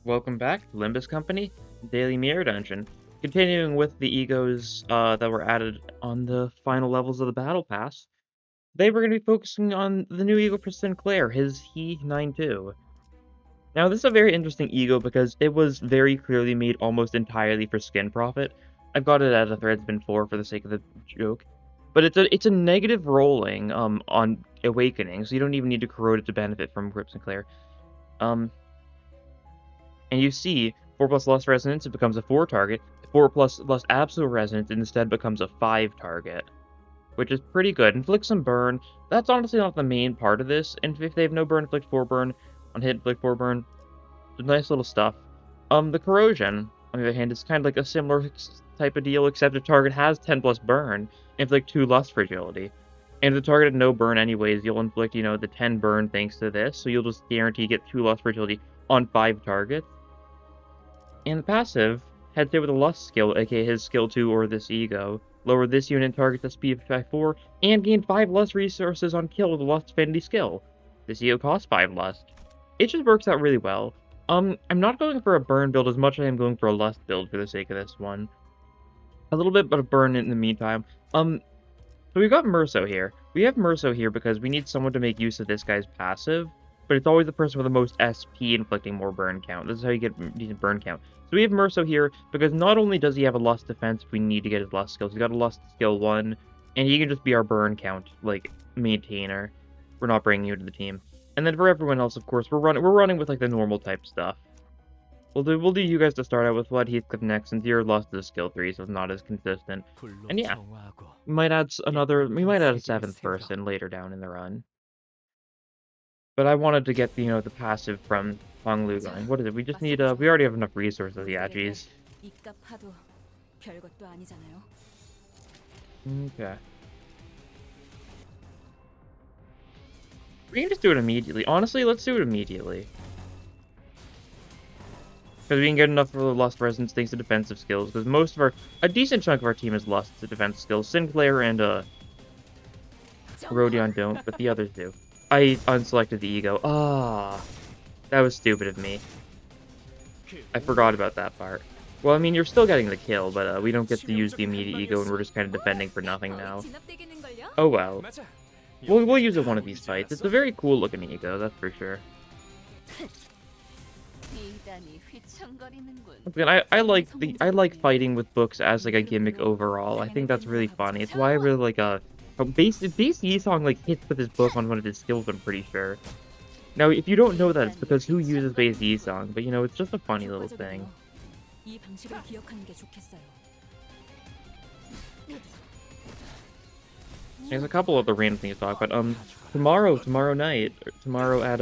Welcome back to Limbus Company, Daily Mirror Dungeon. Continuing with the egos that were added on the final levels of the Battle Pass, today we're going to be focusing on the new ego for Sinclair, his He-92. Now, this is a very interesting ego because it was very clearly made almost entirely for skin profit. I've got it as a Threadsman 4 for the sake of the joke. But it's a negative rolling on Awakening, so you don't even need to corrode it to benefit from Grip Sinclair. And you see 4 plus less resonance, it becomes a 4 target. 4 plus less absolute resonance instead becomes a 5 target, which is pretty good. Inflict some burn. That's honestly not the main part of this. And if they have no burn, inflict 4 burn. On hit, inflict 4 burn. Nice little stuff. The corrosion, on the other hand, is kind of like a similar type of deal, except the target has 10 plus burn, inflict 2 lust fragility. And if the target had no burn anyways, you'll inflict, the 10 burn thanks to this, so you'll just guarantee get 2 lust fragility on 5 targets. And the passive, heads hit with a lust skill, aka his skill 2 or this ego. Lower this unit target's speed by 4, and gain 5 lust resources on kill with a lust affinity skill. This ego costs 5 lust. It just works out really well. I'm not going for a burn build as much as I am going for a lust build for the sake of this one. A little bit, but a burn in the meantime. So we've got Merso here. We have Merso here because we need someone to make use of this guy's passive, but it's always the person with the most SP inflicting more burn count. This is how you get decent burn count. So we have Merso here because not only does he have a lust defense if we need to get his lust skills, he's got a lust skill 1, and he can just be our burn count, maintainer. We're not bringing you to the team. And then for everyone else, of course, we're running with the normal type stuff. We'll do you guys to start out with Flood Heathcliff next, since your lust is skill 3, so it's not as consistent. And yeah, we might add a 7th person later down in the run. But I wanted to get the passive from Hong Lu going. What is it? We just need we already have enough resources, yeah, geez. Okay. We can just do it immediately. Honestly, let's do it immediately. Because we can get enough for the lust resonance thanks to defensive skills. Because a decent chunk of our team is lust to defense skills. Sinclair and Rodion don't, but the others do. I unselected the ego. That was stupid of me. I forgot about that part. Well, I mean, you're still getting the kill, but we don't get to use the immediate ego, and we're just kind of defending for nothing now. Oh well. We'll use it one of these fights. It's a very cool looking ego, that's for sure. Again, I like fighting with books as a gimmick overall. I think that's really funny. It's why I really like base Yisong hits with his book on one of his skills, I'm pretty sure. Now, if you don't know that, it's because who uses base Yisong, but it's just a funny little thing. There's a couple other random things to talk about. Tomorrow night, at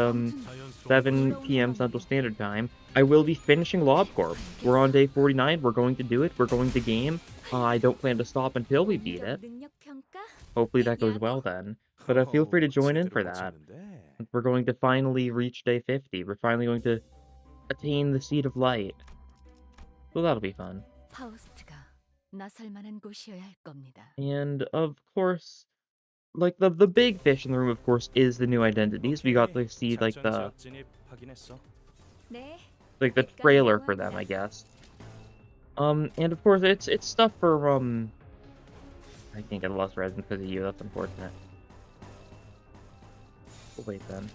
7 p.m. Central Standard Time, I will be finishing Lob Corp. We're on day 49. We're going to do it. We're going to game. I don't plan to stop until we beat it. Hopefully that goes well then. But feel free to join in for that. We're going to finally reach day 50. We're finally going to attain the Seed of Light. So that'll be fun. And of course, the big fish in the room, of course, is the new identities. We got to see the trailer for them, I guess. And of course it's stuff for I can't get a lost resin because of you. That's unfortunate. We'll wait then.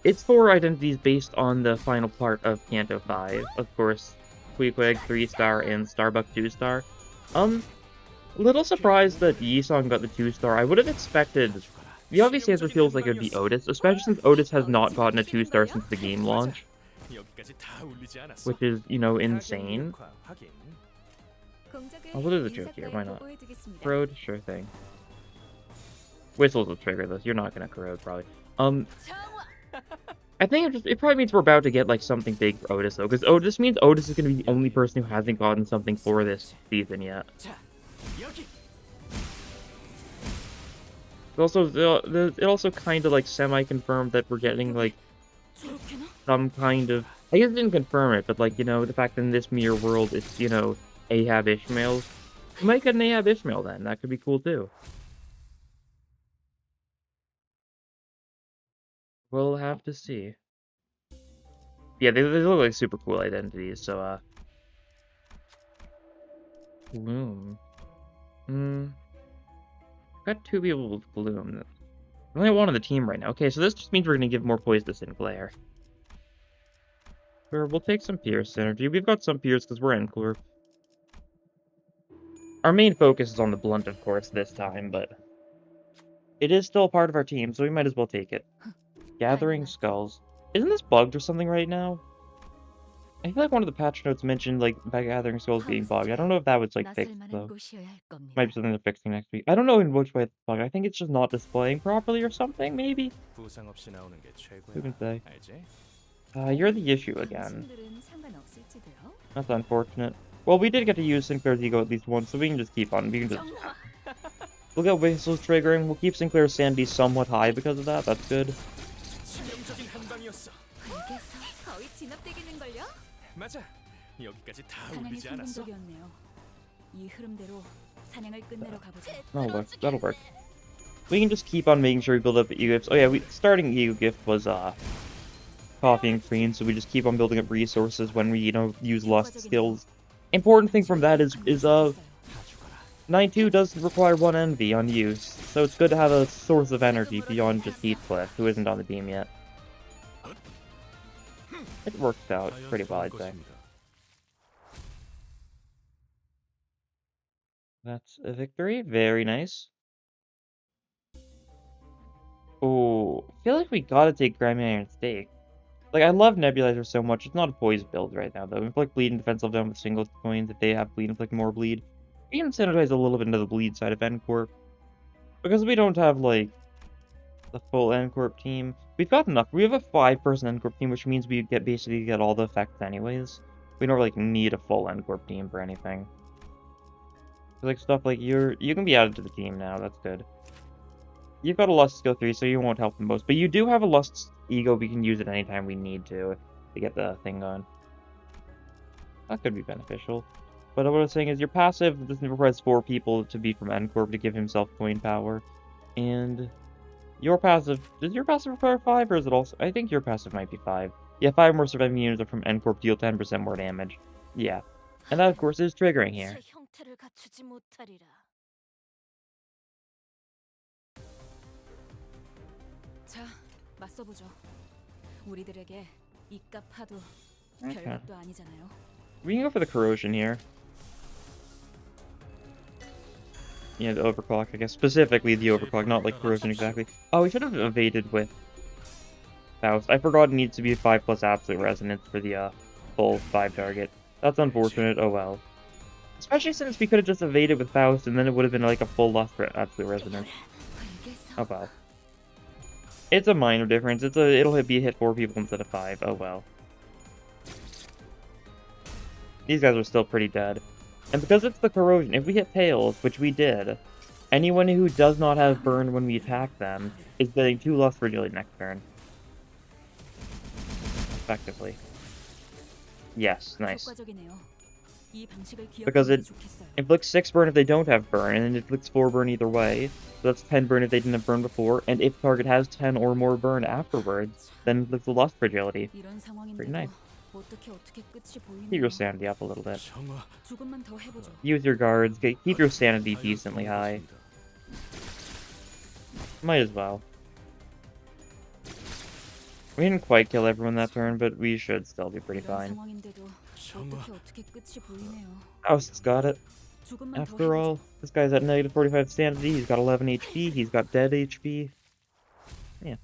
It's 4 identities based on the final part of Canto 5. Of course, Queequeg 3-star and Starbuck 2-star. Little surprised that Yisong got the 2-star. I would have expected... The obvious answer feels like it would be Otis, especially since Otis has not gotten a 2-star since the game launch. Which is, insane. We'll do the joke here, why not? Corrode? Sure thing. Whistles will trigger this. You're not gonna corrode, probably. I think it probably means we're about to get something big for Otis, though, because this means Otis is gonna be the only person who hasn't gotten something for this season yet. It also kind of semi-confirmed that we're getting some kind of... I guess it didn't confirm it, but the fact that in this mirror world it's Ahab Ishmael. We might get an Ahab Ishmael then. That could be cool too. We'll have to see. Yeah, they look like super cool identities, so, Gloom. Got 2 people with Gloom. Only one on the team right now. Okay, so this just means we're gonna give more poise to Sinclair. We'll take some Pierce energy. We've got some Pierce because we're Encore. Our main focus is on the Blunt, of course, this time, but it is still part of our team, so we might as well take it. Gathering Skulls. Isn't this bugged or something right now? I feel like one of the patch notes mentioned, like, by Gathering Skulls being bugged. I don't know if that was, like, fixed, though. Might be something they're fixing next week. I don't know in which way it's bugged. I think it's just not displaying properly or something, maybe? Who can say? You're the issue again. That's unfortunate. Well, we did get to use Sinclair's ego at least once, so we can just keep on. We can just... We'll get whistles triggering. We'll keep Sinclair's sanity somewhat high because of that. That's good. That'll work. We can just keep on making sure we build up ego gifts. Oh yeah, starting ego gift was coffee and cream, so we just keep on building up resources when we, use lust skills. Important thing from that is 9-2 does require 1 envy on use, so it's good to have a source of energy beyond just Heathcliff, who isn't on the team yet. It worked out pretty well, I'd say. That's a victory. Very nice. Oh, I feel like we gotta take Grimy Iron Stake. Like, I love Nebulizer so much. It's not a poise build right now, though. Inflict bleed and defense level down with single coins. If they have bleed, inflict more bleed. We can sanitize a little bit into the bleed side of N-Corp. Because we don't have, like, the full N-Corp team. We've got enough. We have a 5-person N-Corp team, which means we basically get all the effects anyways. We don't really need a full N-Corp team for anything. Like, stuff like you can be added to the team now. That's good. You've got a Lust skill 3, so you won't help the most. But you do have a Lust ego we can use at any time we need to get the thing going. That could be beneficial. But what I was saying is your passive doesn't require 4 people to be from N-Corp to give himself coin power. And your passive... Does your passive require 5, or is it also... I think your passive might be 5. Yeah, 5 more surviving units are from N-Corp, deal 10% more damage. Yeah. And that, of course, is triggering here. Okay. We can go for the corrosion here. Yeah, the overclock, I guess. Specifically the overclock, not like corrosion exactly. Oh, we should have evaded with Faust. I forgot it needs to be 5+ absolute resonance for the full 5 target. That's unfortunate, oh well. Especially since we could have just evaded with Faust and then it would have been like a full loss for absolute resonance. Oh well. It's a minor difference. It'll be hit 4 people instead of 5. Oh well. These guys are still pretty dead. And because it's the corrosion, if we hit Tails, which we did, anyone who does not have burn when we attack them is getting 2 lust fragility next turn. Effectively. Yes, nice. Because it inflicts 6 burn if they don't have burn, and it inflicts 4 burn either way. So that's 10 burn if they didn't have burn before, and if target has 10 or more burn afterwards, then inflicts the lust fragility. Pretty nice. Keep your sanity up a little bit. Use your guards, keep your sanity decently high. Might as well. We didn't quite kill everyone that turn, but we should still be pretty fine. Faust's got it. After all, this guy's at negative 45 sanity, he's got 11 HP, he's got dead HP. Yeah.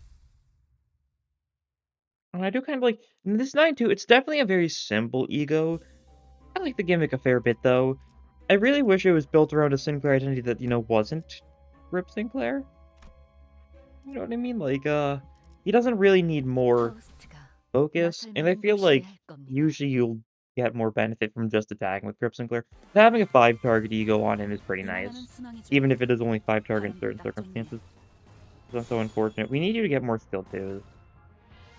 And I do kind of like... This 9-2, it's definitely a very simple ego. I like the gimmick a fair bit, though. I really wish it was built around a Sinclair identity that, wasn't Rip Sinclair. You know what I mean? Like, he doesn't really need more focus, and I feel like usually you'll get more benefit from just attacking with Rip Sinclair. Having a 5-target ego on him is pretty nice, even if it is only 5 target in certain circumstances. That's so unfortunate. We need you to get more skill 2s.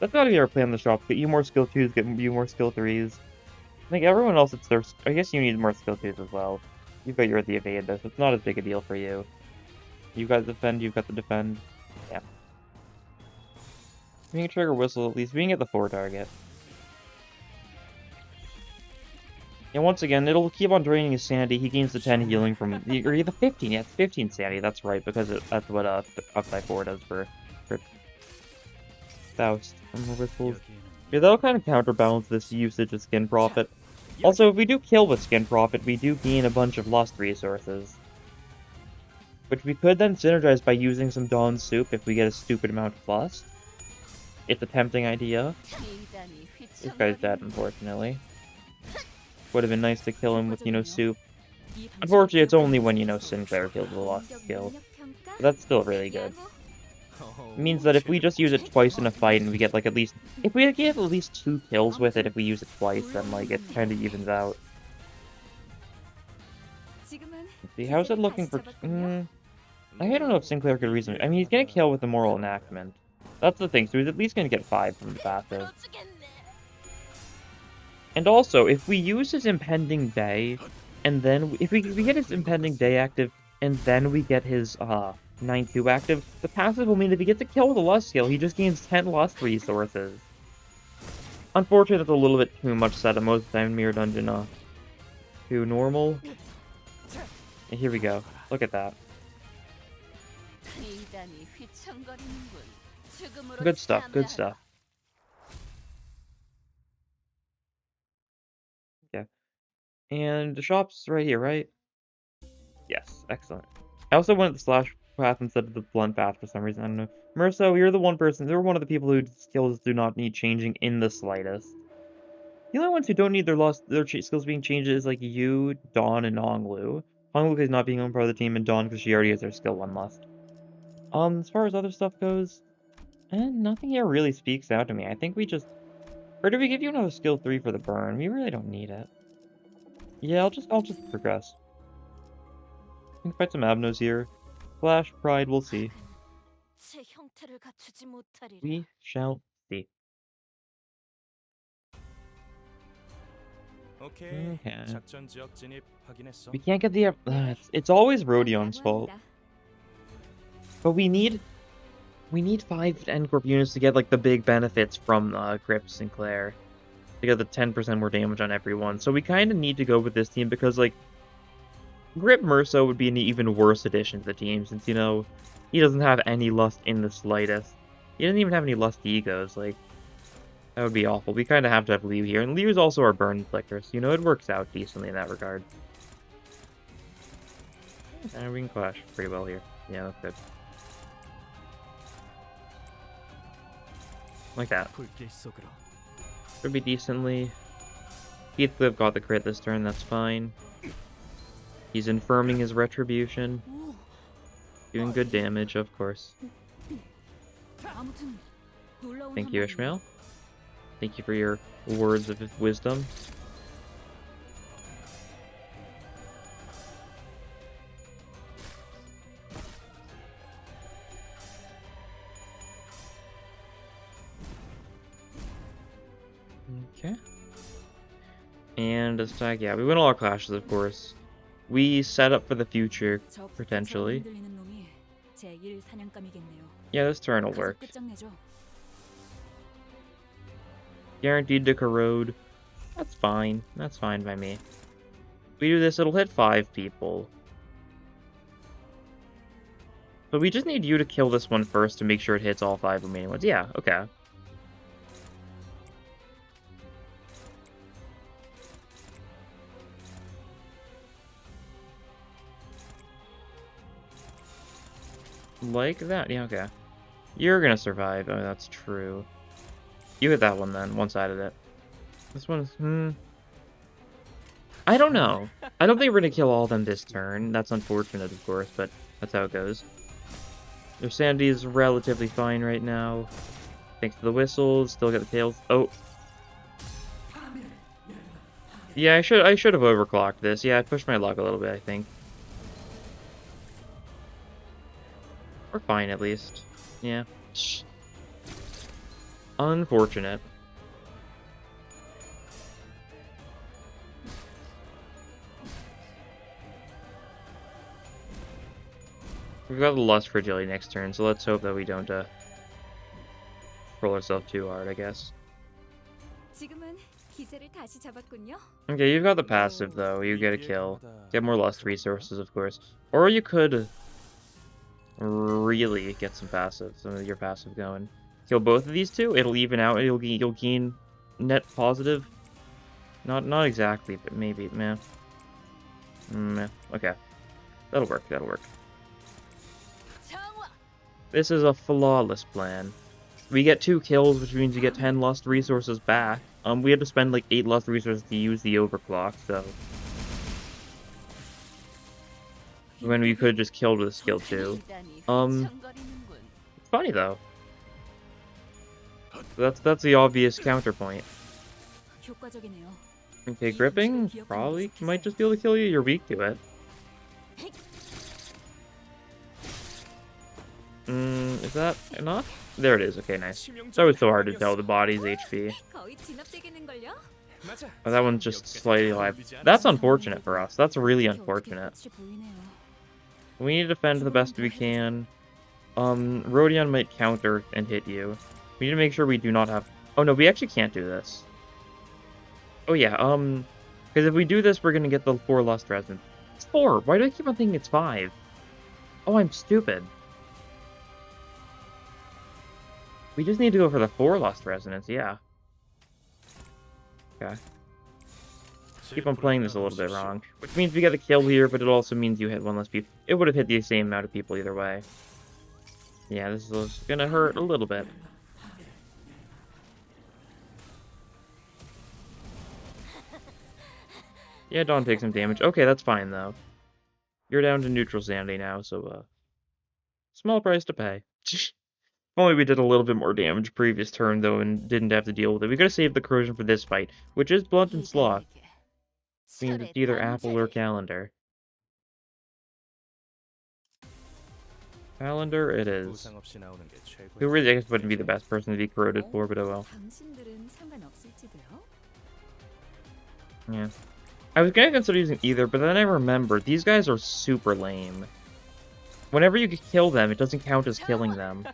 That's gotta be our plan in the shop. Get you more skill 2s, get you more skill 3s. I think everyone else, it's their... I guess you need more skill 2s as well. You've got your the evade, though, so it's not as big a deal for you. You got the defend, you've got the defend. Yeah. We can trigger whistle at least. We can get the 4 target. And once again, it'll keep on draining his sanity. He gains the 10 healing from... Or the 15, yeah, it's 15 sanity. That's right, because that's what Upside 4 does for Faust and Whistles. Yeah, that'll kind of counterbalance this usage of Skin Profit. Also, if we do kill with Skin Profit, we do gain a bunch of Lust resources. Which we could then synergize by using some Dawn Soup if we get a stupid amount of Lust. It's a tempting idea. This guy's dead, unfortunately. Would have been nice to kill him with, Soup. Unfortunately, it's only when, Sinclair kills the Lust skill. But that's still really good. It means that if we just use it twice in a fight and we get, like, at least... If we get at least 2 kills with it if we use it twice, then, like, it kind of evens out. Let's see, how's it looking for... I don't know if Sinclair could reason... I mean, he's gonna kill with the Moral Enactment. That's the thing, so he's at least gonna get 5 from the passive. And also, if we use his Impending Day, and then... If we get his Impending Day active, and then we get his, 9-2 active, the passive will mean if he gets a kill with a Lust skill, he just gains 10 Lust resources. Unfortunately, that's a little bit too much setup most of the time in Mirror Dungeon, to normal. And here we go. Look at that. Good stuff, good stuff. Okay. And the shop's right here, right? Yes, excellent. I also went the slash path instead of the blunt path for some reason. I don't know. Merso, you're the one person. You're one of the people whose skills do not need changing in the slightest. The only ones who don't need their skills being changed is like you, Dawn, and Honglu. Honglu is not being on part of the team, and Dawn because she already has her skill 1 Lust. As far as other stuff goes, nothing here really speaks out to me. I think we just... Or do we give you another skill 3 for the burn? We really don't need it. Yeah, I'll just progress. We can fight some Abnos here. Flash, Pride, we'll see. We shall see. Okay. We can't get the... it's always Rodion's fault. But we need 5 End Corp units to get, like, the big benefits from Grip Sinclair. To get the 10% more damage on everyone. So we kind of need to go with this team because, like, Grip Merso would be an even worse addition to the team since, he doesn't have any Lust in the slightest. He doesn't even have any Lust egos, like... That would be awful. We kind of have to have Liu here. And Liu is also our burn inflictor, so, it works out decently in that regard. And we can clash pretty well here. Yeah, that's good. Like that. Should be decently. Heathcliff got the crit this turn, that's fine. He's infirming his retribution. Doing good damage, of course. Thank you, Ishmael. Thank you for your words of wisdom. Okay. And a stack, yeah, we win all our clashes, of course. We set up for the future, potentially. Yeah, this turn will work. Guaranteed to corrode. That's fine. That's fine by me. If we do this, it'll hit 5 people. But we just need you to kill this one first to make sure it hits all 5 remaining ones. Yeah, okay. Like that? Yeah, okay. You're gonna survive. Oh, that's true. You hit that one then, one-sided it. This one's, I don't know. I don't think we're gonna kill all of them this turn. That's unfortunate, of course, but that's how it goes. Their sanity is relatively fine right now. Thanks to the whistles, still get the tails. Oh. Yeah, I should have overclocked this. Yeah, I pushed my luck a little bit, I think. We're fine, at least. Yeah. Unfortunate. We've got the Lust Fragility next turn, so let's hope that we don't roll ourselves too hard, I guess. 기세를 다시 잡았군요. Okay, you've got the passive, though. You get a kill. Get more lust resources, of course. Or you could really get some passive, some of your passive going. Kill both of these two, it'll even out, you'll gain net positive. Not exactly, but maybe, meh. Meh. Okay. That'll work, that'll work. This is a flawless plan. We get 2 kills, which means we get 10 lust resources back. We had to spend like 8 lust resources to use the overclock, so when we could have just killed with a skill 2. It's funny though. That's the obvious counterpoint. Okay, gripping probably might just be able to kill you. You're weak to it. Is that enough? There it is. Okay, nice. That was so hard to tell the body's HP. Oh, that one's just slightly alive. That's unfortunate for us. That's really unfortunate. We need to defend the best we can. Rodion might counter and hit you. We need to make sure we do not have... Oh, no, we actually can't do this. Oh, yeah, because if we do this, we're going to get the 4 Lust Resonance. It's 4! Why do I keep on thinking it's 5? Oh, I'm stupid. We just need to go for the 4 Lust Resonance, yeah. Okay. Keep on playing this a little bit wrong. Which means we get a kill here, but it also means you hit 1 less people. It would have hit the same amount of people either way. Yeah, this is gonna hurt a little bit. Yeah, Dawn takes some damage. Okay, that's fine, though. You're down to neutral sanity now, so, small price to pay. If only we did a little bit more damage previous turn, though, and didn't have to deal with it. We gotta save the corrosion for this fight, which is blunt and sloth. Means it's either apple or calendar. Calendar it is. Who really, I guess, wouldn't be the best person to be corroded for, but oh well. Yeah. I was gonna consider using either, but then I remembered, these guys are super lame. Whenever you kill them, it doesn't count as killing them.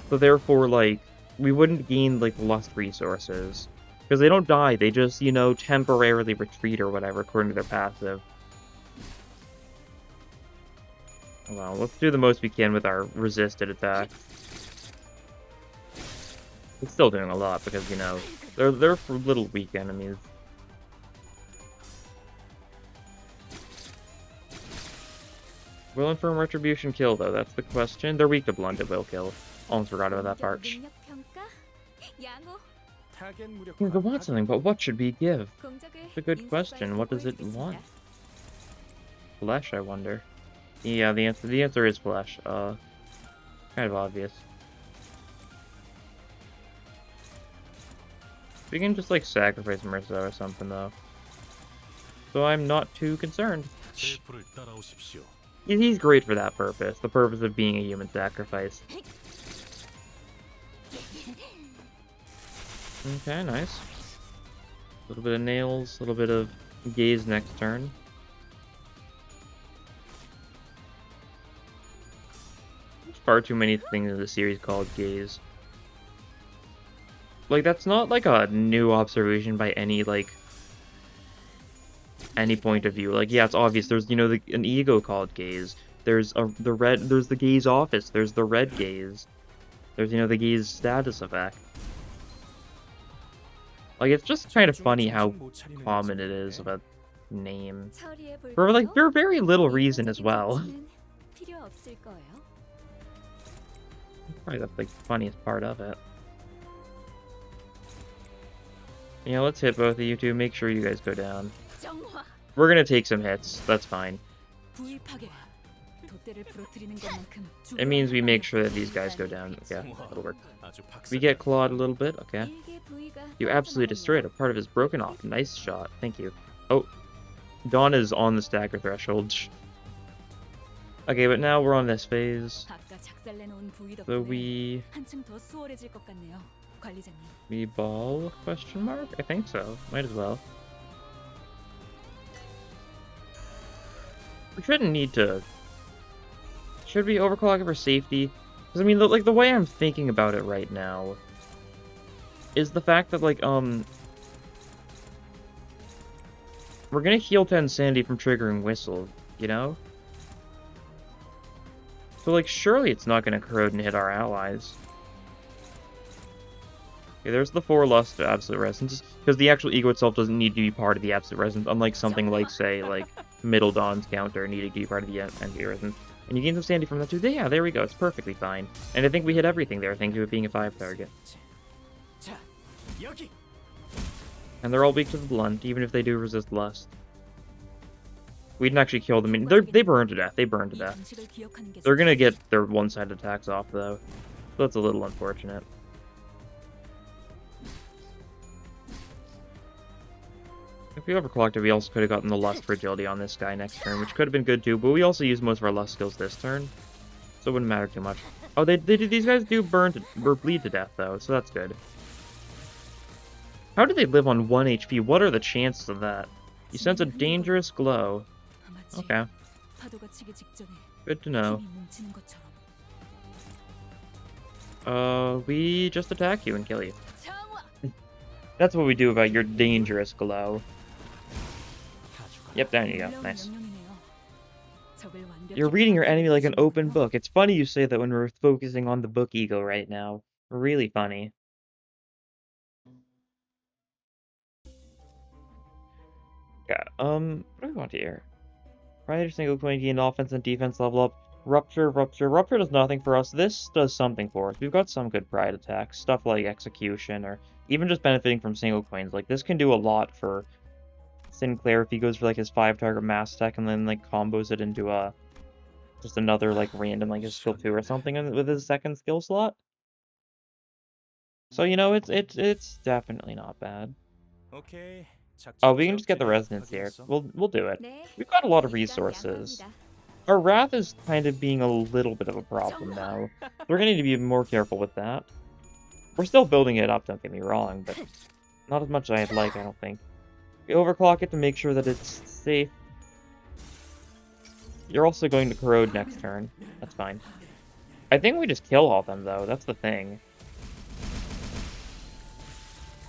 So therefore, like, we wouldn't gain, like, lust resources. Because they don't die, they just, you know, temporarily retreat or whatever, according to their passive. Well, let's do the most we can with our resisted attack. It's still doing a lot, because, you know, they're little weak enemies. Will Infirm Retribution kill, though? That's the question. They're weak to blunt, it will kill. Almost forgot about that part. You could want something, but what should we give? It's a good question. What does it want? Flesh, I wonder. Yeah, the answer is flesh. Kind of obvious. We can just, like, sacrifice Marissa or something, though. So I'm not too concerned. He's great for that purpose. The purpose of being a human sacrifice. Okay, nice. A little bit of nails, a little bit of gaze next turn. There's far too many things in the series called gaze. Like, that's not, like, a new observation by any, like, any point of view. Like, yeah, it's obvious. There's, you know, an ego called gaze. There's there's the gaze office. There's the red gaze. There's, you know, the gaze status effect. Like, it's just kind of funny how common it is of a name. For, like, for very little reason as well. Probably that's, like, the funniest part of it. Yeah, let's hit both of you two. Make sure you guys go down. We're gonna take some hits. That's fine. It means we make sure that these guys go down. Yeah, that'll work. We get clawed a little bit. Okay. You absolutely destroyed a part of his broken off. Nice shot. Thank you. Oh. Dawn is on the stagger threshold. Okay, but now we're on this phase. So we ball? Question mark? I think so. Might as well. We shouldn't need to... Should we overclock it for safety? Because, I mean, like, the way I'm thinking about it right now is the fact that, like, we're gonna heal 10 sanity from triggering Whistle, you know? So, like, surely it's not gonna corrode and hit our allies. Okay, there's the 4 Lust to Absolute Resonance, because the actual ego itself doesn't need to be part of the Absolute Resonance, unlike something like, say, like, Middle Dawn's counter needing to be part of the Anti Resonance. And you gain some sanity from that too. Yeah, there we go, it's perfectly fine. And I think we hit everything there, thanks to it being a 5 target. And they're all weak to the blunt, even if they do resist Lust. We didn't actually kill them. They burn to death. They burn to death. They're gonna get their one-sided attacks off, though. So that's a little unfortunate. If we overclocked it, we also could have gotten the Lust Fragility on this guy next turn, which could have been good too, but we also used most of our Lust skills this turn. So it wouldn't matter too much. Oh, these guys do burn to, or bleed to death, though, so that's good. How do they live on 1 HP? What are the chances of that? You sense a dangerous glow. Okay. Good to know. We just attack you and kill you. That's what we do about your dangerous glow. Yep, there you go. Nice. You're reading your enemy like an open book. It's funny you say that when we're focusing on the book ego right now. Really funny. Yeah, what do we want here? Right, single coin gain offense and defense level up. Rupture does nothing for us. This does something for us. We've got some good pride attacks, stuff like execution, or even just benefiting from single coins. Like, this can do a lot for Sinclair if he goes for, like, his 5-target mass attack and then, like, combos it into just another, like, random, like, his skill 2 or something with his second skill slot. So, you know, it's definitely not bad. Okay. Oh, we can just get the resonance here. We'll do it. We've got a lot of resources. Our wrath is kind of being a little bit of a problem now. We're gonna need to be more careful with that. We're still building it up, don't get me wrong, but not as much as I'd like, I don't think. We overclock it to make sure that it's safe. You're also going to corrode next turn. That's fine. I think we just kill all of them, though. That's the thing.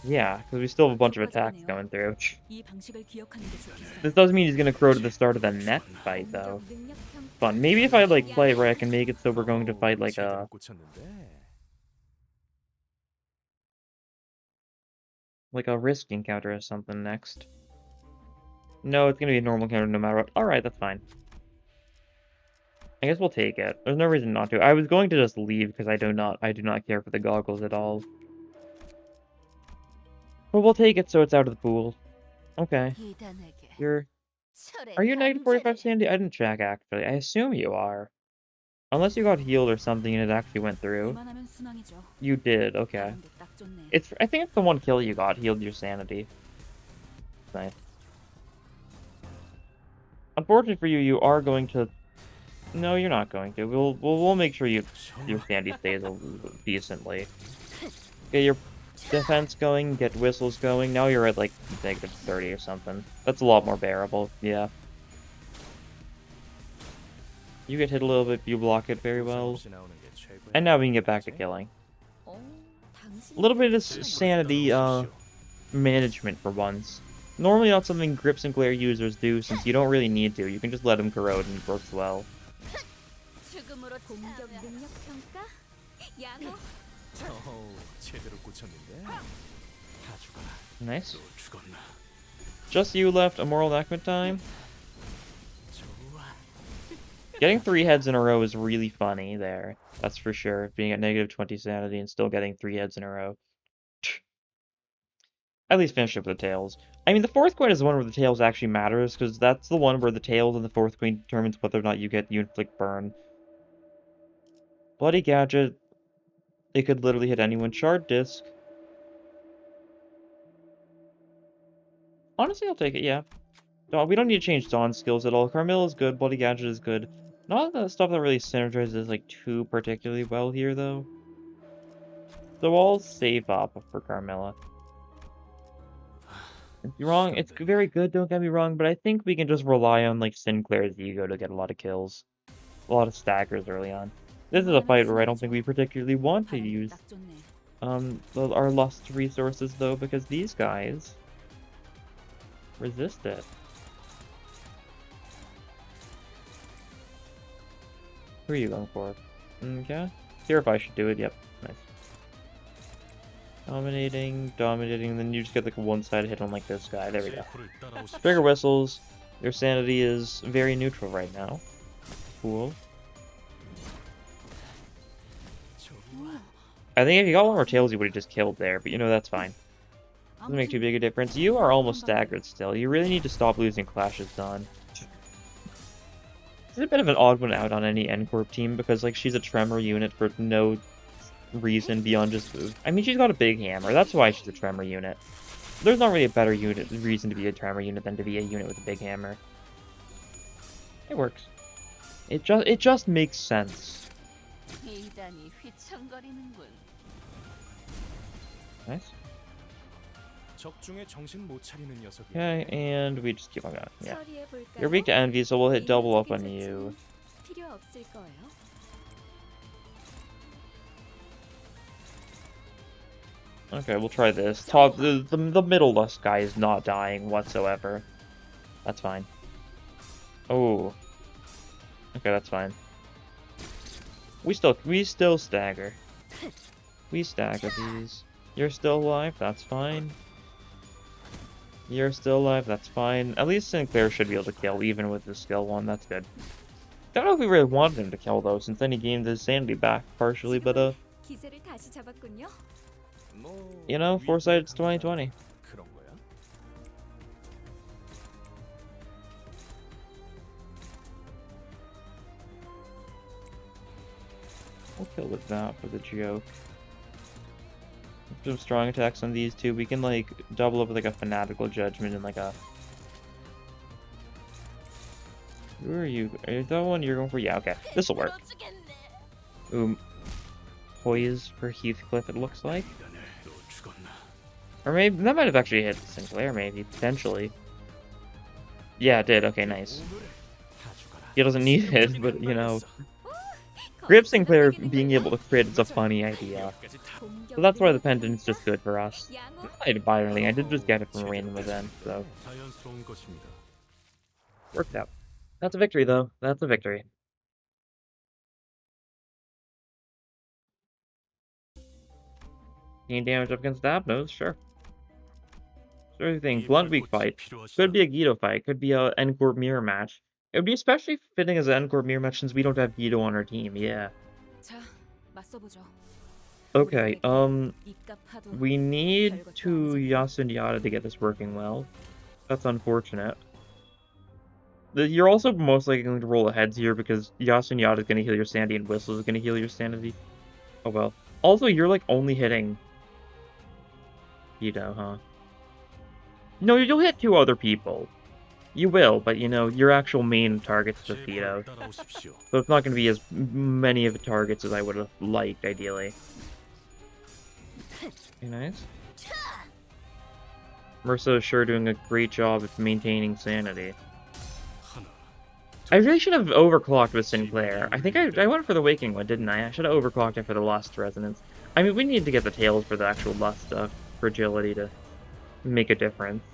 Yeah, because we still have a bunch of attacks going through. This doesn't mean he's going to corrode at the start of the next fight, though. Fun. Maybe if I, like, play it right, I can make it so we're going to fight, like, a risk encounter or something next. No, it's going to be a normal encounter no matter what. Alright, that's fine. I guess we'll take it. There's no reason not to. I was going to just leave because I do not care for the goggles at all. But we'll take it so it's out of the pool. Okay. Are you negative 45 sanity? I didn't check, actually. I assume you are. Unless you got healed or something and it actually went through. You did, okay. I think it's the one kill you got healed your sanity. Nice. Unfortunately for you, you are going to... No, you're not going to. We'll make sure your sanity stays decently. Get your defense going, get whistles going. Now you're at like negative 30 or something. That's a lot more bearable, yeah. You get hit a little bit, you block it very well. And now we can get back to killing. A little bit of sanity management for once. Normally not something Grip Sinclair users do, since you don't really need to. You can just let them corrode and it works well. Nice. Just you left, Immoral Enactment time. Getting 3 heads in a row is really funny there. That's for sure. Being at negative 20 sanity and still getting 3 heads in a row. At least finish it with the tails. I mean, the 4th coin is the one where the tails actually matters, because that's the one where the tails and the 4th coin determines whether or not you inflict burn. Bloody Gadget. It could literally hit anyone. Shard Disc. Honestly, I'll take it, yeah. No, we don't need to change Dawn's skills at all. Carmilla is good, Bloody Gadget is good. Not the stuff that really synergizes, like, too particularly well here, though. So I'll save up for Carmilla. It's wrong, it's very good, don't get me wrong, but I think we can just rely on, like, Sinclair's ego to get a lot of kills. A lot of staggers early on. This is a fight where I don't think we particularly want to use our lust resources though, because these guys resist it. Who are you going for? Okay. Purify should do it, yep. Nice. Dominating, then you just get like a one-sided hit on like this guy. There we go. Trigger whistles. Your sanity is very neutral right now. Cool. I think if you got one more tails, you would have just killed there, but you know, that's fine. Doesn't make too big a difference. You are almost staggered still. You really need to stop losing Clashes Done. She's a bit of an odd one out on any N-Corp team because, like, she's a Tremor unit for no reason beyond just... I mean, she's got a big hammer. That's why she's a Tremor unit. There's not really a better reason to be a Tremor unit than to be a unit with a big hammer. It works. It just makes sense. Nice. Okay, and we just keep on going. Yeah. You're weak to envy, so we'll hit double up on you. Okay, we'll try this. The middle lust guy is not dying whatsoever. That's fine. Oh. Okay, that's fine. We still stagger. We stagger these. You're still alive, that's fine. You're still alive, that's fine. At least Sinclair should be able to kill, even with the skill 1, that's good. Don't know if we really wanted him to kill, though, since then he gained his sanity back, partially, but, you know, foresight, it's 2020. We'll kill with that for the joke. Some strong attacks on these two. We can like double up with like a fanatical judgment and like a. Who are you? Is that one you're going for? Yeah, okay. This'll work. Poise for Heathcliff, it looks like. Or maybe that might have actually hit Sinclair, maybe potentially. Yeah, it did. Okay, nice. He doesn't need it, but you know. Grip Sinclair being able to crit is a funny idea. So that's why the pendant's just good for us. I didn't buy anything, I did just get it from a random event, so. Worked out. That's a victory, though. That's a victory. Gain damage up against the Abnos, sure. Sort of thing. Blunt weak fight. Could be a Guido fight, could be a N-Corp mirror match. It would be especially fitting as an N-Corp mirror match since we don't have Guido on our team, yeah. Okay, we need to Yasunyata to get this working well. That's unfortunate. You're also most likely going to roll the heads here because Yasunyata is going to heal your sanity and Whistle is going to heal your sanity. Oh well. Also, you're like only hitting Guido, huh? No, you'll hit 2 other people. You will, but you know, your actual main target's just Guido. So it's not going to be as many of the targets as I would have liked, ideally. Okay, nice. Mersa is sure doing a great job at maintaining sanity. I really should have overclocked with Sinclair. I think I went for the Waking one, didn't I? I should have overclocked it for the Lust Resonance. I mean, we need to get the tails for the actual Lust fragility to make a difference.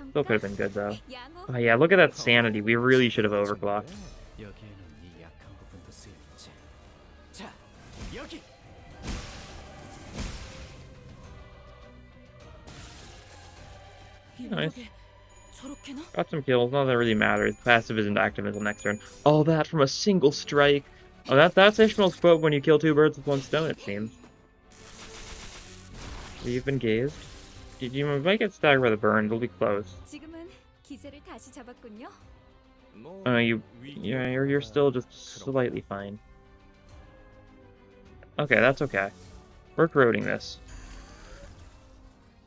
Still could have been good, though. Oh yeah, look at that sanity. We really should have overclocked. Nice. Got some kills, not that really matters. Passive isn't active until next turn. All that from a single strike. Oh, that's Ishmael's quote when you kill 2 birds with 1 stone, it seems. You've been gazed. You might get staggered by the burn, it'll be close. Oh, you're still just slightly fine. Okay, that's okay. We're corroding this.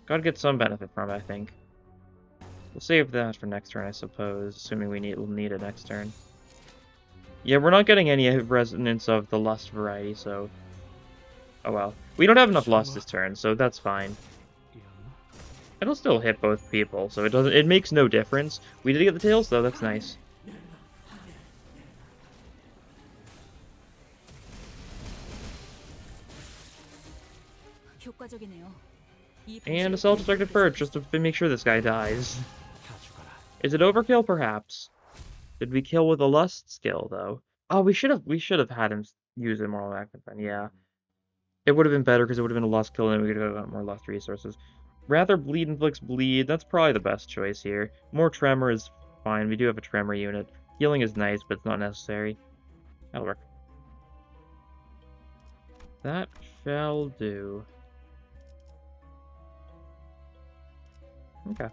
Gotta get some benefit from it, I think. We'll save that for next turn, I suppose, assuming we'll need it next turn. Yeah, we're not getting any resonance of the Lust variety, so... Oh well. We don't have enough Lust this turn, so that's fine. It'll still hit both people, so it makes no difference. We did get the tails, though, that's nice. And a self-destructive purge, just to make sure this guy dies. Is it overkill? Perhaps. Did we kill with a lust skill, though? Oh, we should have had him use Immoral Active then, yeah. It would have been better because it would have been a lust kill and then we could have got more lust resources. Rather bleed inflicts bleed, that's probably the best choice here. More tremor is fine, we do have a tremor unit. Healing is nice, but it's not necessary. That'll work. That shall do. Okay.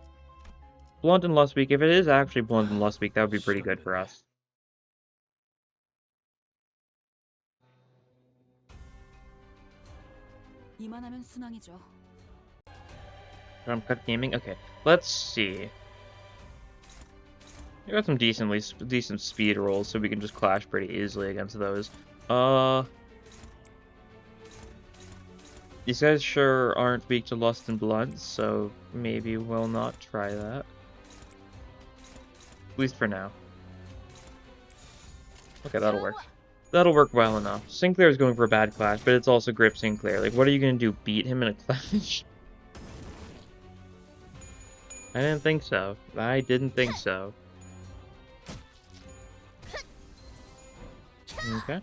Blunt and Lust Week. If it is actually Blunt and Lust Week, that would be pretty good for us. Cut gaming? Okay. Let's see. We got some decent speed rolls, so we can just clash pretty easily against those. These guys sure aren't weak to Lust and Blunt, so maybe we'll not try that. At least for now. Okay, that'll work. That'll work well enough. Sinclair is going for a bad clash, but it's also Grip Sinclair. Like, what are you gonna do? Beat him in a clash? I didn't think so. I didn't think so. Okay.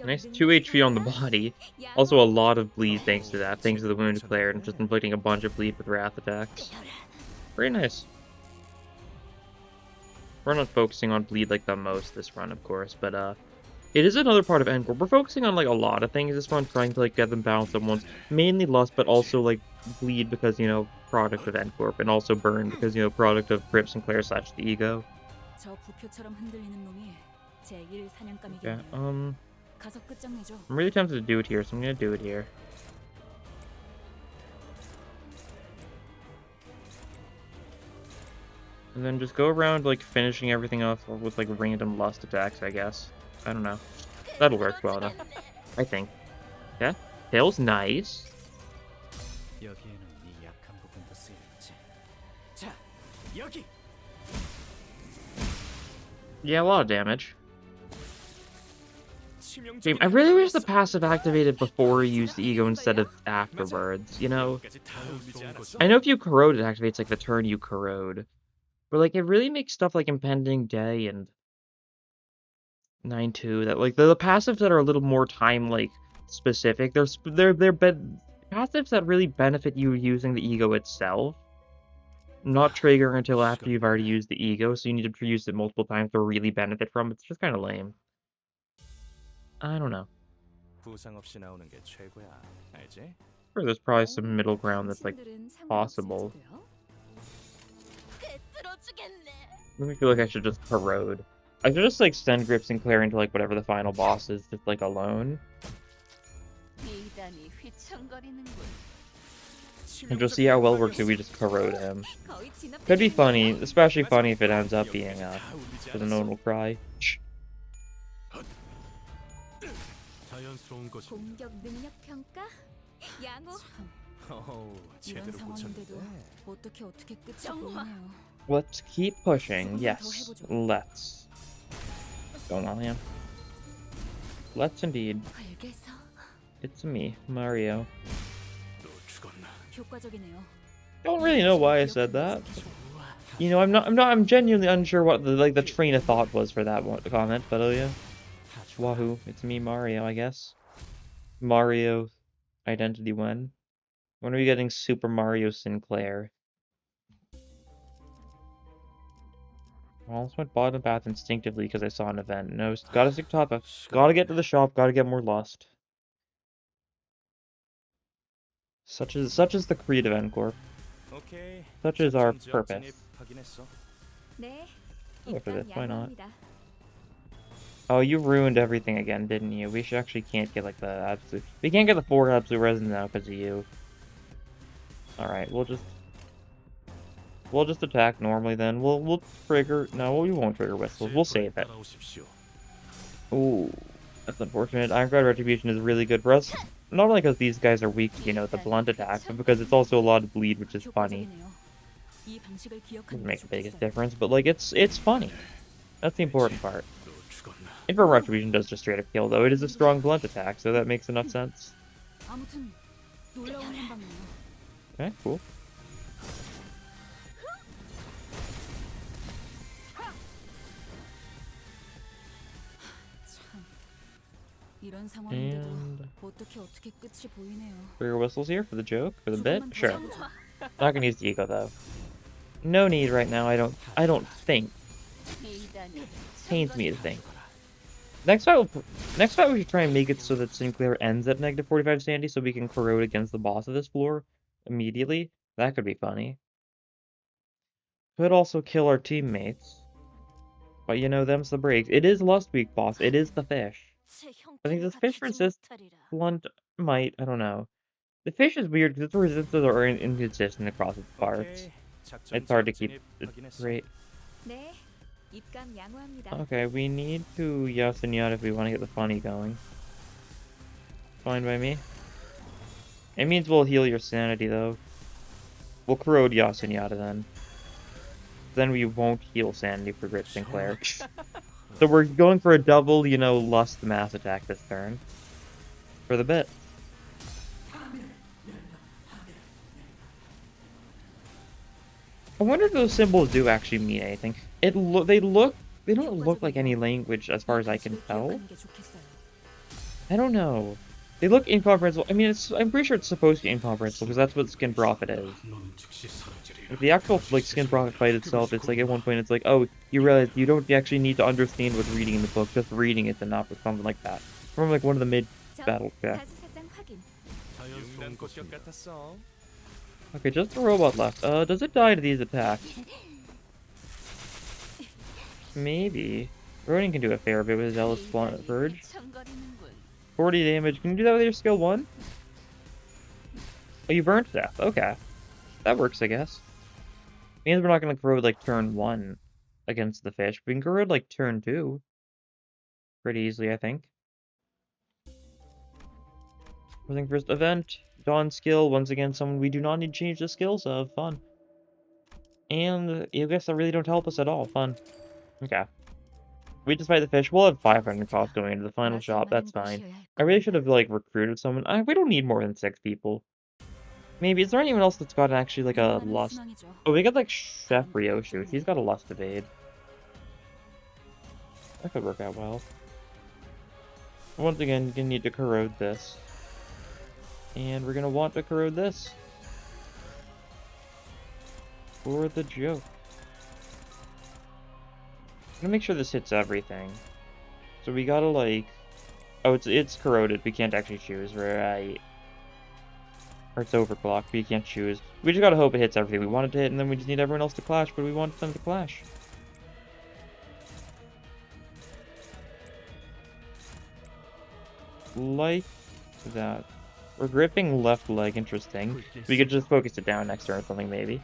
Nice 2 HP on the body. Also a lot of bleed thanks to that, thanks to the wound declared, and just inflicting a bunch of bleed with wrath attacks. Very nice. We're not focusing on bleed like the most this run, of course, but it is another part of Endcorp. We're focusing on like a lot of things this run, trying to like get them balanced at once. Mainly Lust, but also like bleed because, you know, product of Endcorp, and also burn because, you know, product of Grip Sinclair / the ego. Yeah, I'm really tempted to do it here, so I'm gonna do it here. And then just go around, like, finishing everything off with, like, random Lust attacks, I guess. I don't know. That'll work well enough. I think. Yeah? Tail's nice. Yeah, a lot of damage. I really wish the passive activated before you use the ego instead of afterwards, you know? I know if you corrode, it activates, like, the turn you corrode. But, like, it really makes stuff like Impending Day and 9-2 that, like, the passives that are a little more time, like, specific, they're passives that really benefit you using the ego itself, not trigger until after you've already used the ego, so you need to use it multiple times to really benefit from it. It's just kind of lame. I don't know. Sure, there's probably some middle ground that's, like, possible. Let me feel like I should just corrode. I should just, like, send Grip Sinclair into, like, whatever the final boss is, just, like, alone. And just see how well it works if we just corrode him. Could be funny, especially funny if it ends up being, so no one will cry. Let's keep pushing. Yes, let's. What's going on here? Let's indeed. It's me, Mario. Don't really know why I said that. You know, I'm genuinely unsure what the train of thought was for that one comment, but oh yeah. Wahoo, it's me, Mario, I guess. Mario identity when? When are we getting Super Mario Sinclair? I almost went bottom path instinctively because I saw an event. No, gotta stick top path. Gotta get to the shop, gotta get more Lust. Such is the creed of Endcorp. Such is our purpose. Go for this, why not? Oh, you ruined everything again, didn't you? We actually can't get, like, the absolute... We can't get the 4 absolute resins now because of you. Alright, we'll just attack normally then. We'll trigger... No, we won't trigger whistles. We'll save it. Ooh, that's unfortunate. Ironclad Retribution is really good for us. Not only because these guys are weak to, you know, the blunt attacks, but because it's also a lot of bleed, which is funny. Doesn't make the biggest difference, but, like, it's funny. That's the important part. Infernal Retribution does just straight up kill, though. It is a strong blunt attack, so that makes enough sense. Okay, cool. And bigger whistles here for the joke, for the bit. Sure. Not gonna use the eco though. No need right now. I don't think. Pains me to think. Next fight we should try and make it so that Sinclair ends at -45 sanity, so we can corrode against the boss of this floor immediately. That could be funny. Could also kill our teammates. But you know, them's the breaks. It is Lust Week, boss. It is the fish. I think this fish resist blunt might. I don't know. The fish is weird because its resistances are inconsistent across its parts. It's hard to keep it straight. Okay, we need to Yasenyat if we want to get the funny going. Fine by me. It means we'll heal your sanity though. We'll corrode Yasenyata then. Then we won't heal sanity for Grit Sinclair. So we're going for a double, you know, Lust mass attack this turn. For the bit. I wonder if those symbols do actually mean anything. They don't look like any language as far as I can tell. I don't know. They look incomprehensible. I mean, I'm pretty sure it's supposed to be incomprehensible because that's what Skin Profit is. If the actual Skin Profit fight itself, it's like at one point it's like, oh, you realize you don't actually need to understand what's reading in the book. Just reading it's enough or something like that. From like one of the mid-battle tracks. Okay, just a robot left. Does it die to these attacks? Maybe. Ronin can do a fair bit with his Zealous Verge. 40 damage. Can you do that with your skill 1? Oh, you burnt death. Okay. That works, I guess. Means we're not going to corrode like turn 1 against the fish. We can corrode like turn 2. Pretty easily, I think. First first, event. Dawn skill. Once again, someone we do not need to change the skills of. Fun. And I guess that really don't help us at all. Fun. Okay. We just fight the fish. We'll have 500 costs going into the final shop. That's fine. I really should have, like, recruited someone. We don't need more than 6 people. Maybe. Is there anyone else that's got actually, like, a lust? Oh, we got, like, Chef Ryoshu. He's got a lust evade. That could work out well. Once again, you're gonna need to corrode this. And we're gonna want to corrode this. For the joke. I'm gonna make sure this hits everything. So we gotta like... Oh, it's corroded. We can't actually choose, right? Or it's overclocked, we can't choose. We just gotta hope it hits everything we want it to hit, and then we just need everyone else to clash, but we want them to clash. Like that. We're gripping left leg, interesting. We could just focus it down next turn or something, maybe.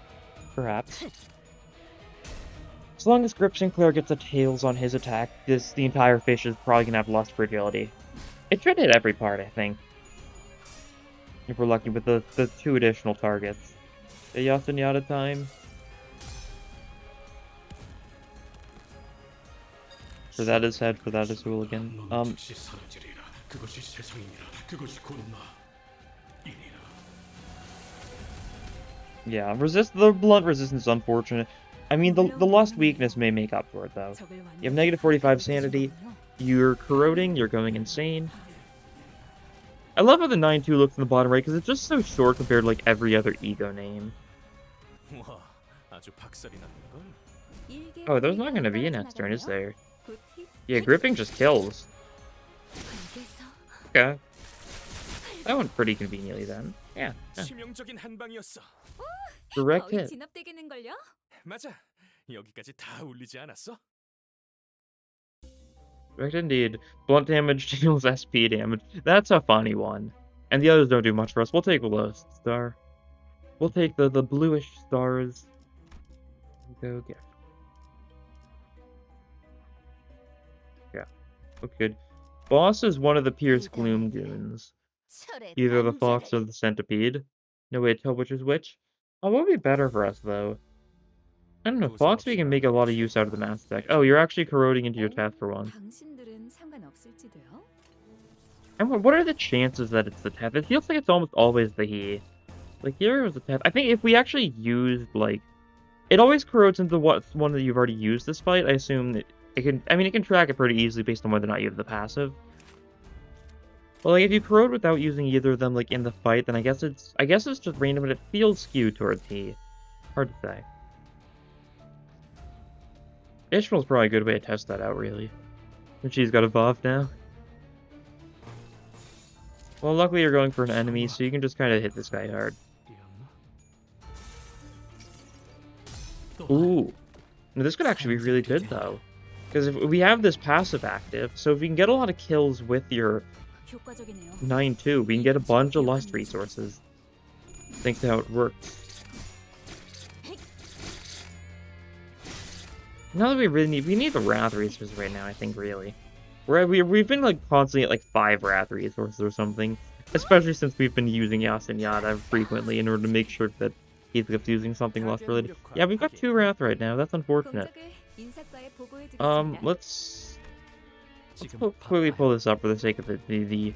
Perhaps. As long as Grip Sinclair gets a tails on his attack, the entire fish is probably gonna have Lust Fragility. It should hit every part, I think. If we're lucky with the 2 additional targets. The Yasenyata time. For that is head, for that is hooligan. Yeah, the blunt resistance is unfortunate. I mean, the Lust weakness may make up for it, though. You have negative 45 sanity, you're corroding, you're going insane. I love how the 9-2 looks in the bottom right, because it's just so short compared to, like, every other ego name. Oh, there's not going to be a next turn, is there? Yeah, gripping just kills. Okay. That went pretty conveniently, then. Yeah. Direct hit. Correct indeed. Blunt damage deals SP damage. That's a funny one. And the others don't do much for us. We'll take the lowest star. We'll take the bluish stars. Go get. Yeah. Look good. Boss is one of the Pierce Gloom goons. Either the fox or the centipede. No way to tell which is which. Oh, what would be better for us, though? I don't know. Fox, we can make a lot of use out of the mass deck. Oh, you're actually corroding into your Teth for one. And what are the chances that it's the Teth? It feels like it's almost always the he. Like, here was the Teth. I think if we actually used, like... It always corrodes into what's one that you've already used this fight. I assume that it can... I mean, it can track it pretty easily based on whether or not you have the passive. But, like, if you corrode without using either of them, like, in the fight, then I guess it's just random, but it feels skewed towards he. Hard to say. Ishmael's probably a good way to test that out, really. And she's got a buff now. Well, luckily you're going for an enemy, so you can just kind of hit this guy hard. Ooh. Now, this could actually be really good, though. Because if we have this passive active, so if we can get a lot of kills with your 9-2, we can get a bunch of lust resources. Think how it works. Now that we need the wrath resources right now, I think, really. We've been, like, constantly at, like, 5 wrath resources or something. Especially since we've been using Yasenyata frequently in order to make sure that he's using something lust related. Yeah, we've got 2 wrath right now. That's unfortunate. Let's quickly pull this up for the sake of the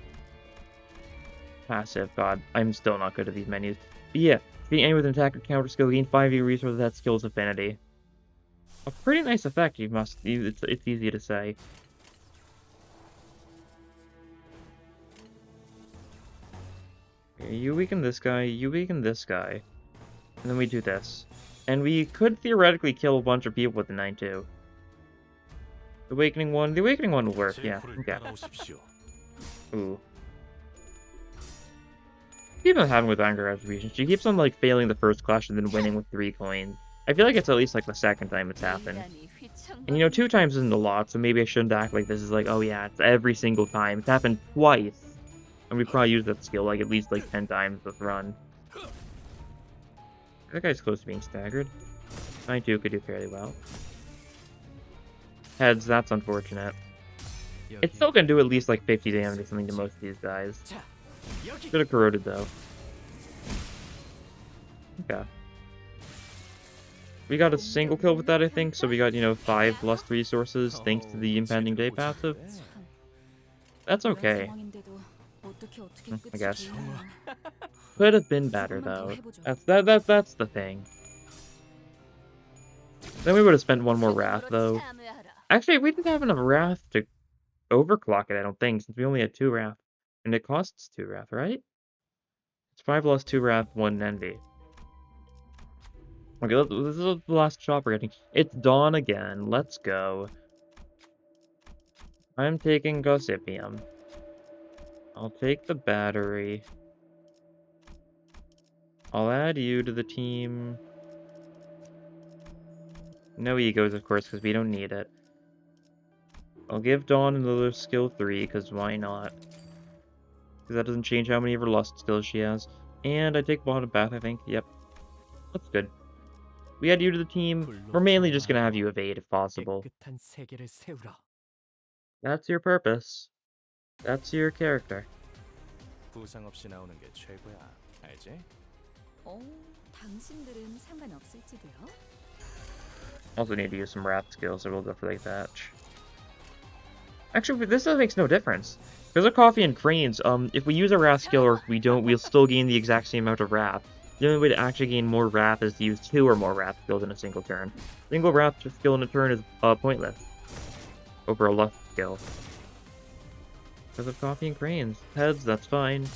passive. God, I'm still not good at these menus. But yeah, being enemy with an attack or counter skill, gain 5 resources that skill's affinity. A pretty nice effect, it's easy to say. You weaken this guy, you weaken this guy. And then we do this. And we could theoretically kill a bunch of people with the 9-2. The awakening one will work, yeah. Okay. Ooh. Keep on having with Anger Attribution. She keeps on, like, failing the first clash and then winning with 3 coins. I feel like it's at least, like, the second time it's happened. And, you know, 2 times isn't a lot, so maybe I shouldn't act like this is like, oh yeah, it's every single time. It's happened twice. And we probably used that skill, like, at least, like, 10 times this run. That guy's close to being staggered. 9-2 could do fairly well. Heads, that's unfortunate. It's still gonna do at least, like, 50 damage or something to most of these guys. Should have corroded, though. Okay. We got a single kill with that, I think, so we got, you know, 5 lust resources thanks to the impending day passive. That's okay. I guess. Could have been better, though. That's the thing. Then we would have spent 1 more wrath, though. Actually, we didn't have enough wrath to overclock it, I don't think, since we only had 2 wrath. And it costs 2 wrath, right? It's 5 less 2 wrath, 1 envy. Okay, this is the last shot we're getting. It's dawn again. Let's go. I'm taking Gossipium. I'll take the battery. I'll add you to the team. No egos, of course, because we don't need it. I'll give Dawn another skill 3, because why not? Because that doesn't change how many of her lust skills she has. And I take bottom bath, I think. Yep. That's good. We add you to the team. We're mainly just going to have you evade if possible. That's your purpose. That's your character. Also need to use some wrath skills, so we'll go for the thatch. Actually, this makes no difference. Because of coffee and cranes, if we use a wrath skill or if we don't, we'll still gain the exact same amount of wrath. The only way to actually gain more wrath is to use 2 or more wrath skills in a single turn. Single wrath skill in a turn is pointless over a lust skill. Because of coffee and cranes. Heads, that's fine.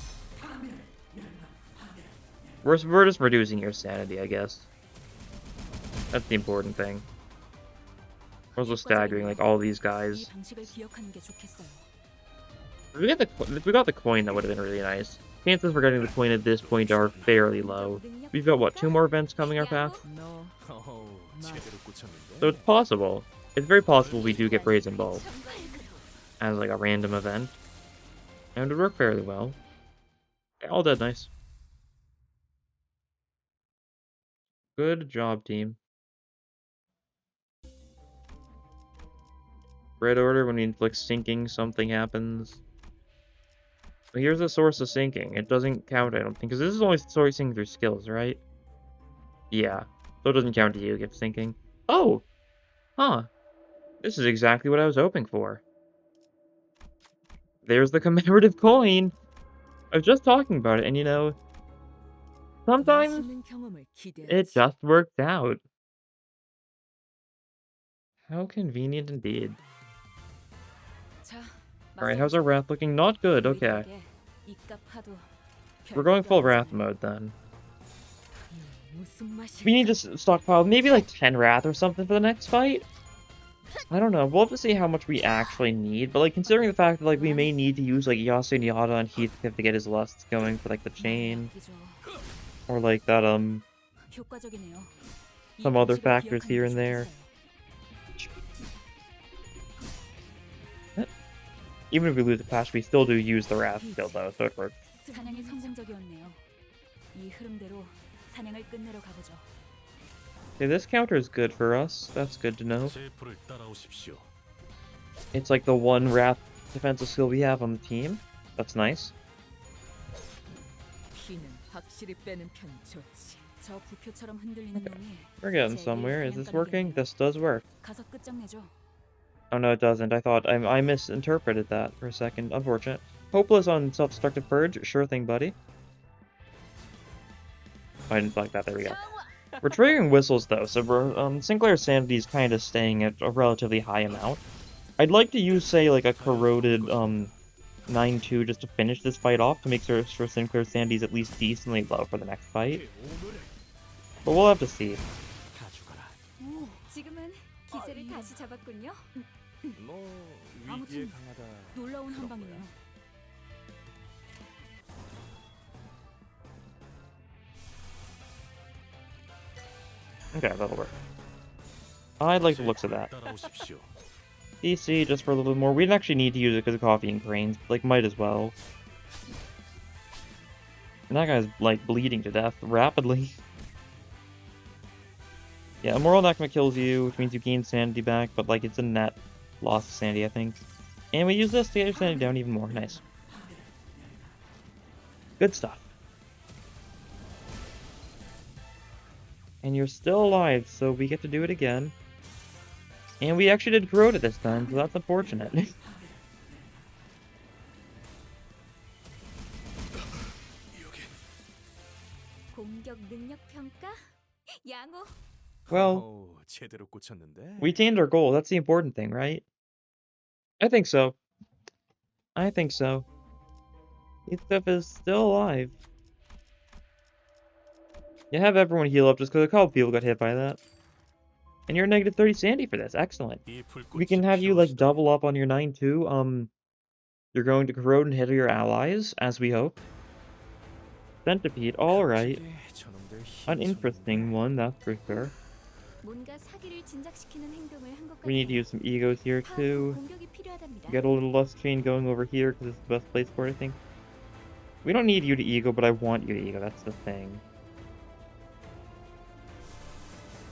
We're just reducing your sanity, I guess. That's the important thing. We're also staggering, like, all these guys. If we got the coin, that would have been really nice. Chances for getting the coin at this point are fairly low. We've got, what, 2 more events coming our path? So it's possible. It's very possible we do get Brazen Bolt as, like, a random event. And it would work fairly well. Okay, all dead, nice. Good job, team. Red order, when we inflict sinking, something happens. But here's the source of sinking. It doesn't count, I don't think, because this is only sourcing through skills, right? Yeah. So it doesn't count to you, get sinking. Oh! Huh. This is exactly what I was hoping for. There's the commemorative coin! I was just talking about it, and you know, sometimes it just works out. How convenient indeed. Alright, how's our wrath looking? Not good, okay. We're going full wrath mode then. We need to stockpile maybe like 10 wrath or something for the next fight. I don't know, we'll have to see how much we actually need, but like considering the fact that like we may need to use like Yasuo and Yada and Heathcliff to get his lusts going for like the chain. Or like that some other factors here and there. Even if we lose the patch, we still do use the wrath skill though, so it works. Okay, this counter is good for us. That's good to know. It's like the one wrath defensive skill we have on the team. That's nice. Okay. We're getting somewhere. Is this working? This does work. Oh no, it doesn't. I thought I misinterpreted that for a second. Unfortunate. Hopeless on self-destructive purge. Sure thing, buddy. I didn't like that. There we go. We're triggering whistles though, so we're Sinclair's sanity is kind of staying at a relatively high amount. I'd like to use, say, like a corroded 9-2 just to finish this fight off to make sure Sinclair's sanity is at least decently low for the next fight. But we'll have to see. Okay, that'll work. I like the looks of that. DC just for a little bit more. We didn't actually need to use it because of coffee and grains, but, like, might as well. And that guy's, like, bleeding to death rapidly. Yeah, Immoral Necma kills you, which means you gain sanity back, but, like, it's a net loss of sanity, I think. And we use this to get your sanity down even more. Nice. Good stuff. And you're still alive, so we get to do it again. And we actually did corrode it this time, so that's unfortunate. Well, we attained our goal. That's the important thing, right? I think so. I think so. Heathcliff is still alive. You have everyone heal up just because a couple people got hit by that. And you're negative 30 sanity for this. Excellent. We can have you, like, double up on your 9-2. You're going to corrode and hit your allies, as we hope. Centipede, alright. An interesting one, that's for sure. We need to use some egos here, too. Get a little lust chain going over here, because it's the best place for it, I think. We don't need you to ego, but I want you to ego, that's the thing.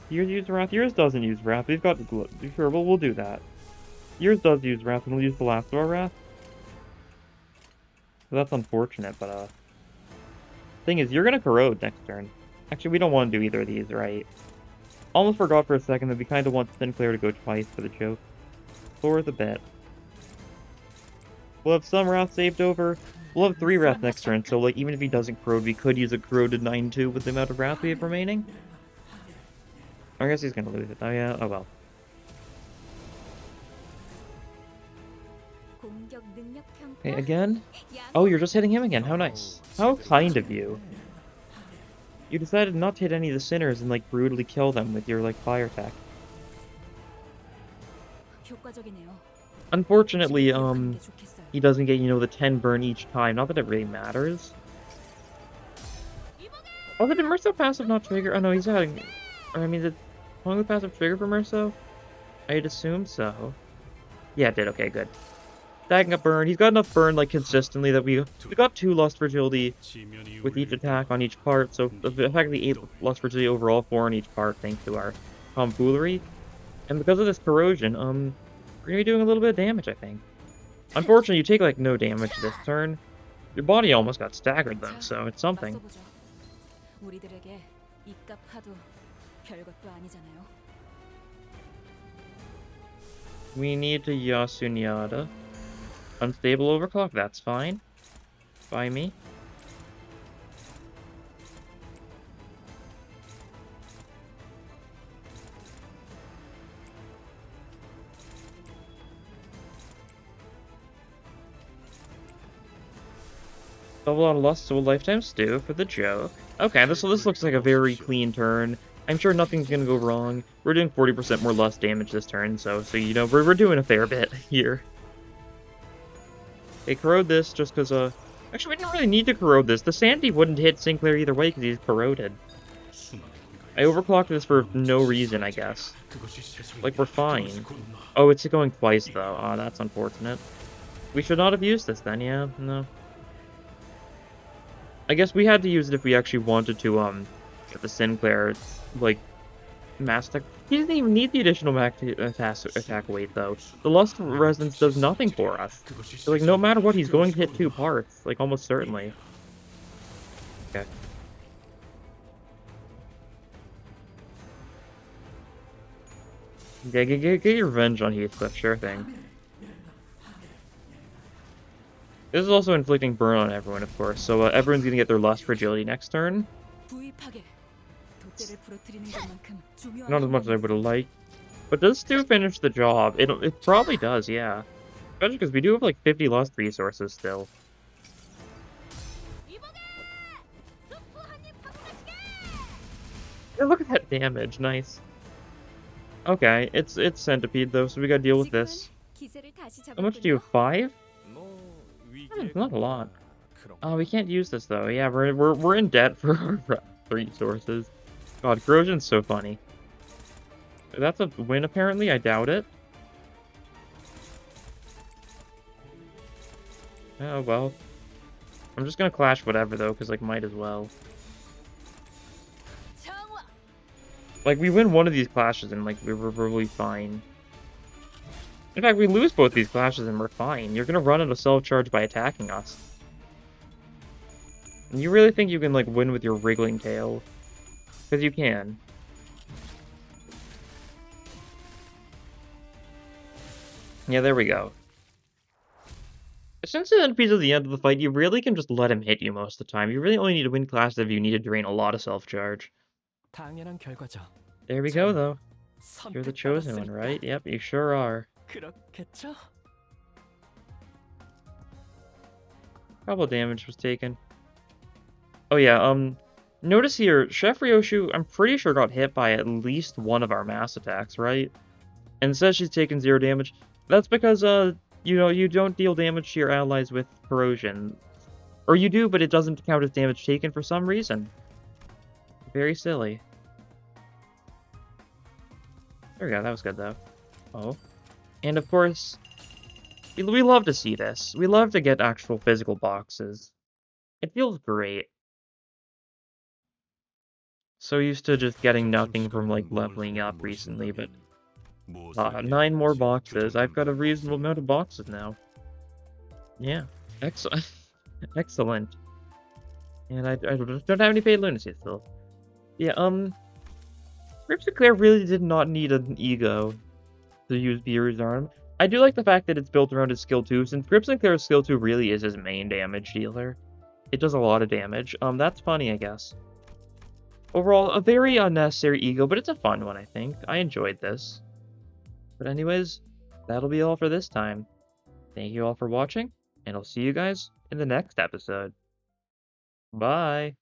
Yours uses Wrath. Yours doesn't use Wrath. We've got sure, we'll do that. Yours does use Wrath, and we'll use the last of our Wrath. So that's unfortunate, but thing is, you're gonna corrode next turn. Actually, we don't want to do either of these, right? Almost forgot for a second that we kind of want Sinclair to go twice for the joke. For the bet. We'll have some Wrath saved over. We'll have 3 Wrath next turn, so like even if he doesn't corrode, we could use a corroded 9-2 with the amount of Wrath we have remaining. I guess he's gonna lose it. Oh yeah, oh well. Okay, again? Oh, you're just hitting him again. How nice. How kind of you. You decided not to hit any of the sinners and, like, brutally kill them with your, like, fire attack. Unfortunately, he doesn't get, you know, the 10 burn each time. Not that it really matters. Oh, did Merso passive not trigger? Oh no, he's having... Or, I mean, did the passive trigger for Merso? I'd assume so. Yeah, it did. Okay, good. Stacking up burn. He's got enough burn, like, consistently that we got 2 Lust Fragility with each attack on each part, so effectively 8 Lust Fragility overall, 4 on each part, thanks to our tomfoolery. And because of this corrosion, we're gonna be doing a little bit of damage, I think. Unfortunately, you take, like, no damage this turn. Your body almost got staggered, though, so it's something. We need to Yasunyada. Unstable overclock, that's fine. By me. Double on Lust to a Lifetime Stew for the joke. Okay, this looks like a very clean turn. I'm sure nothing's gonna go wrong. We're doing 40% more Lust damage this turn, so you know, we're doing a fair bit here. They corrode this just because, actually, we didn't really need to corrode this. The Sandy wouldn't hit Sinclair either way because he's corroded. I overclocked this for no reason, I guess. Like, we're fine. Oh, it's going twice, though. Oh, that's unfortunate. We should not have used this then, yeah? No. I guess we had to use it if we actually wanted to, get the Sinclair, like, mass attack. He doesn't even need the additional max attack weight, though. The Lust Resonance does nothing for us. So, like, no matter what, he's going to hit 2 parts. Like, almost certainly. Okay. Yeah, get your revenge on Heathcliff, sure thing. This is also inflicting burn on everyone, of course, so everyone's gonna get their Lust Fragility next turn. Not as much as I would have liked. But does Stew finish the job? It probably does, yeah. Especially because we do have like 50 Lust resources still. Yeah, look at that damage, nice. Okay, it's Centipede though, so we gotta deal with this. How much do you have? 5? Not a lot. Oh, we can't use this though. Yeah, we're in debt for our resources. God, corrosion's so funny. That's a win apparently. I doubt it. Oh well. I'm just gonna clash whatever though, because like might as well. Like we win one of these clashes and like we're really fine. In fact, we lose both these clashes and we're fine. You're gonna run out of self-charge by attacking us. And you really think you can, like, win with your wriggling tail? Because you can. Yeah, there we go. Since the NPC's at the end of the fight, you really can just let him hit you most of the time. You really only need to win classes if you need to drain a lot of self-charge. There we go, though. You're the chosen one, right? Yep, you sure are. Couple damage was taken. Oh yeah, notice here, Chef Ryoshu, I'm pretty sure got hit by at least one of our mass attacks, right? And says she's taken 0 damage. That's because, you know, you don't deal damage to your allies with corrosion. Or you do, but it doesn't count as damage taken for some reason. Very silly. There we go, that was good though. Oh. And of course, we love to see this. We love to get actual physical boxes. It feels great. So used to just getting nothing from like leveling up recently, but 9 more boxes. I've got a reasonable amount of boxes now. Yeah, excellent. Excellent. And I don't have any paid lunacy still. Yeah, Sinclair really did not need an ego to use Beer's arm. I do like the fact that it's built around his skill 2, since Sinclair's skill 2 really is his main damage dealer. It does a lot of damage. That's funny, I guess. Overall, a very unnecessary ego, but it's a fun one, I think. I enjoyed this. But anyways, that'll be all for this time. Thank you all for watching, and I'll see you guys in the next episode. Bye!